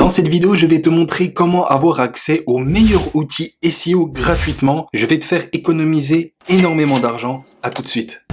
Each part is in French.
Dans cette vidéo, je vais te montrer comment avoir accès aux meilleurs outils SEO gratuitement. Je vais te faire économiser énormément d'argent. À tout de suite.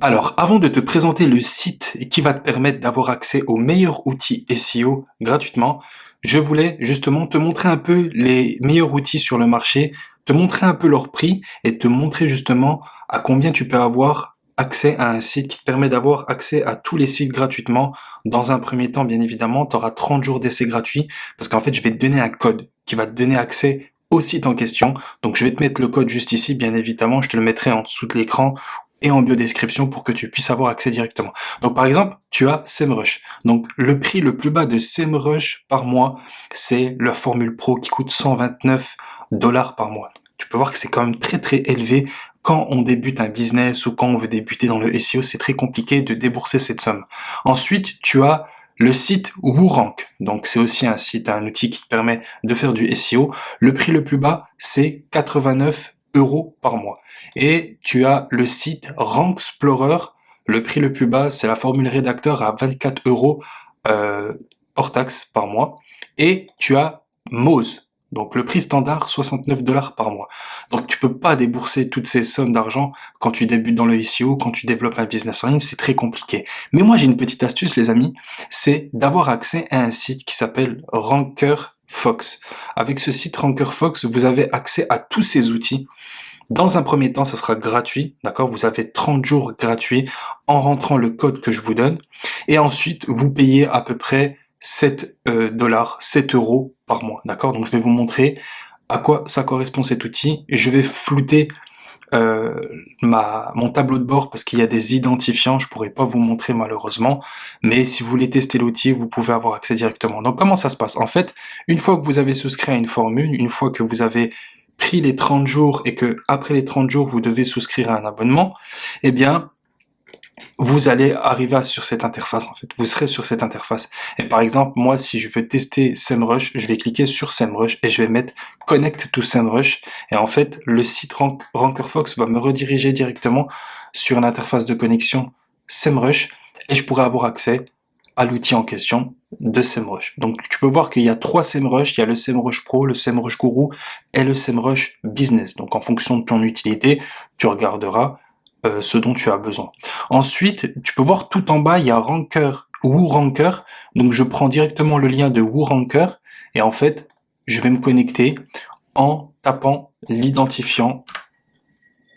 Alors, avant de te présenter le site qui va te permettre d'avoir accès aux meilleurs outils SEO gratuitement, je voulais justement te montrer un peu les meilleurs outils sur le marché, te montrer un peu leur prix et te montrer justement à combien tu peux avoir accès à un site qui te permet d'avoir accès à tous les sites gratuitement. Dans un premier temps, bien évidemment, tu auras 30 jours d'essai gratuit parce qu'en fait, je vais te donner un code qui va te donner accès au site en question. Donc, je vais te mettre le code juste ici, bien évidemment, je te le mettrai en dessous de l'écran et en biodescription pour que tu puisses avoir accès directement. Donc par exemple, tu as SEMrush. Donc le prix le plus bas de SEMrush par mois, c'est la formule pro qui coûte $129 par mois. Tu peux voir que c'est quand même très très élevé. Quand on débute un business ou quand on veut débuter dans le SEO, c'est très compliqué de débourser cette somme. Ensuite, tu as le site WooRank. Donc c'est aussi un site, un outil qui te permet de faire du SEO. Le prix le plus bas, c'est 89 € par mois. Et tu as le site Ranksplorer. Le prix le plus bas, c'est la formule rédacteur à 24 € hors taxe par mois. Et tu as Moz. Donc le prix standard, 69 $ par mois. Donc tu peux pas débourser toutes ces sommes d'argent quand tu débutes dans le SEO, quand tu développes un business en ligne, c'est très compliqué. Mais moi j'ai une petite astuce les amis, c'est d'avoir accès à un site qui s'appelle RankerFox. Avec ce site RankerFox, vous avez accès à tous ces outils. Dans un premier temps, ça sera gratuit, d'accord? Vous avez 30 jours gratuits en rentrant le code que je vous donne. Et ensuite, vous payez à peu près 7 $, 7 € par mois, d'accord? Donc je vais vous montrer à quoi ça correspond cet outil. Je vais flouter mon tableau de bord parce qu'il y a des identifiants, je pourrais pas vous montrer malheureusement, mais si vous voulez tester l'outil, vous pouvez avoir accès directement. Donc comment ça se passe? En fait, une fois que vous avez souscrit à une formule, une fois que vous avez pris les 30 jours et que après les 30 jours vous devez souscrire à un abonnement, eh bien vous allez arriver sur cette interface en fait. Vous serez sur cette interface. Et par exemple, moi si je veux tester SEMrush, je vais cliquer sur SEMrush et je vais mettre Connect to SEMrush. Et en fait, le site RankerFox va me rediriger directement sur l'interface de connexion SEMrush et je pourrai avoir accès à l'outil en question de SEMrush. Donc tu peux voir qu'il y a 3 SEMrush, il y a le SEMrush Pro, le SEMrush Guru et le SEMrush Business. Donc en fonction de ton utilité, tu regarderas ce dont tu as besoin. Ensuite, tu peux voir tout en bas, il y a Ranker, WooRanker. Donc je prends directement le lien de WooRanker et en fait, je vais me connecter en tapant l'identifiant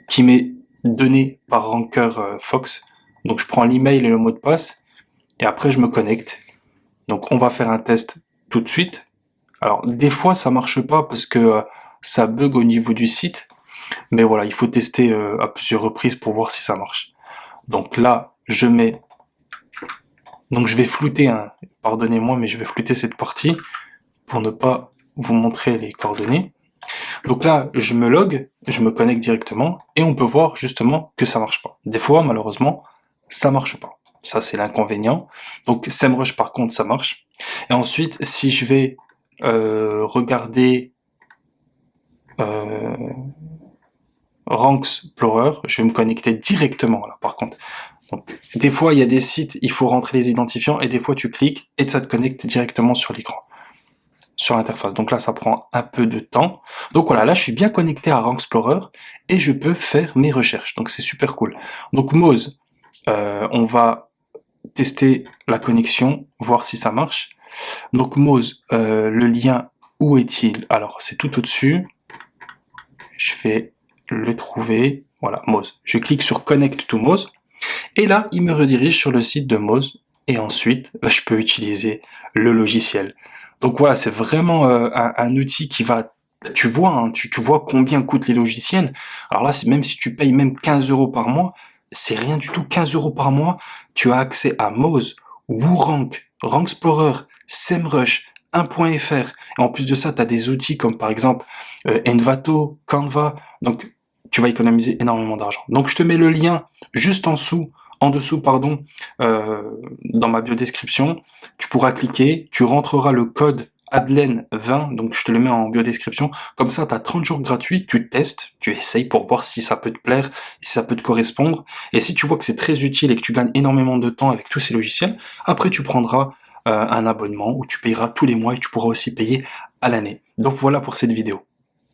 qui m'est donné par RankerFox. Donc je prends l'email et le mot de passe et après je me connecte. Donc on va faire un test tout de suite. Alors des fois ça marche pas parce que ça bug au niveau du site. Mais voilà, il faut tester à plusieurs reprises pour voir si ça marche. Donc là, je vais flouter, pardonnez-moi, mais je vais flouter cette partie pour ne pas vous montrer les coordonnées. Donc là, je me log, je me connecte directement, et on peut voir justement que ça marche pas. Des fois, malheureusement, ça marche pas. Ça, c'est l'inconvénient. Donc SEMrush, par contre, ça marche. Et ensuite, si je vais regarder Ranksplorer, je vais me connecter directement là par contre. Donc des fois il y a des sites, il faut rentrer les identifiants et des fois tu cliques et ça te connecte directement sur l'écran, sur l'interface. Donc là ça prend un peu de temps. Donc voilà, là je suis bien connecté à Ranksplorer et je peux faire mes recherches. Donc c'est super cool. Donc Moz, on va tester la connexion, voir si ça marche. Donc Moz, le lien, où est-il? Alors c'est tout au-dessus. Je vais le trouver, voilà, Moz. Je clique sur Connect to Moz, et là, il me redirige sur le site de Moz, et ensuite, je peux utiliser le logiciel. Donc voilà, c'est vraiment un outil qui va, tu vois, hein, tu vois combien coûtent les logiciels. Alors là, même si tu payes même 15 € par mois, c'est rien du tout, 15 € par mois, tu as accès à Moz, WooRank, Ranksplorer, SEMrush, 1.fr. Et en plus de ça, tu as des outils comme par exemple Envato, Canva. Donc, tu vas économiser énormément d'argent. Donc, je te mets le lien juste en dessous, dans ma biodescription. Tu pourras cliquer, tu rentreras le code Adlen20, donc je te le mets en biodescription. Comme ça, tu as 30 jours gratuits, tu testes, tu essayes pour voir si ça peut te plaire, si ça peut te correspondre. Et si tu vois que c'est très utile et que tu gagnes énormément de temps avec tous ces logiciels, après tu prendras un abonnement où tu payeras tous les mois et tu pourras aussi payer à l'année. Donc voilà pour cette vidéo.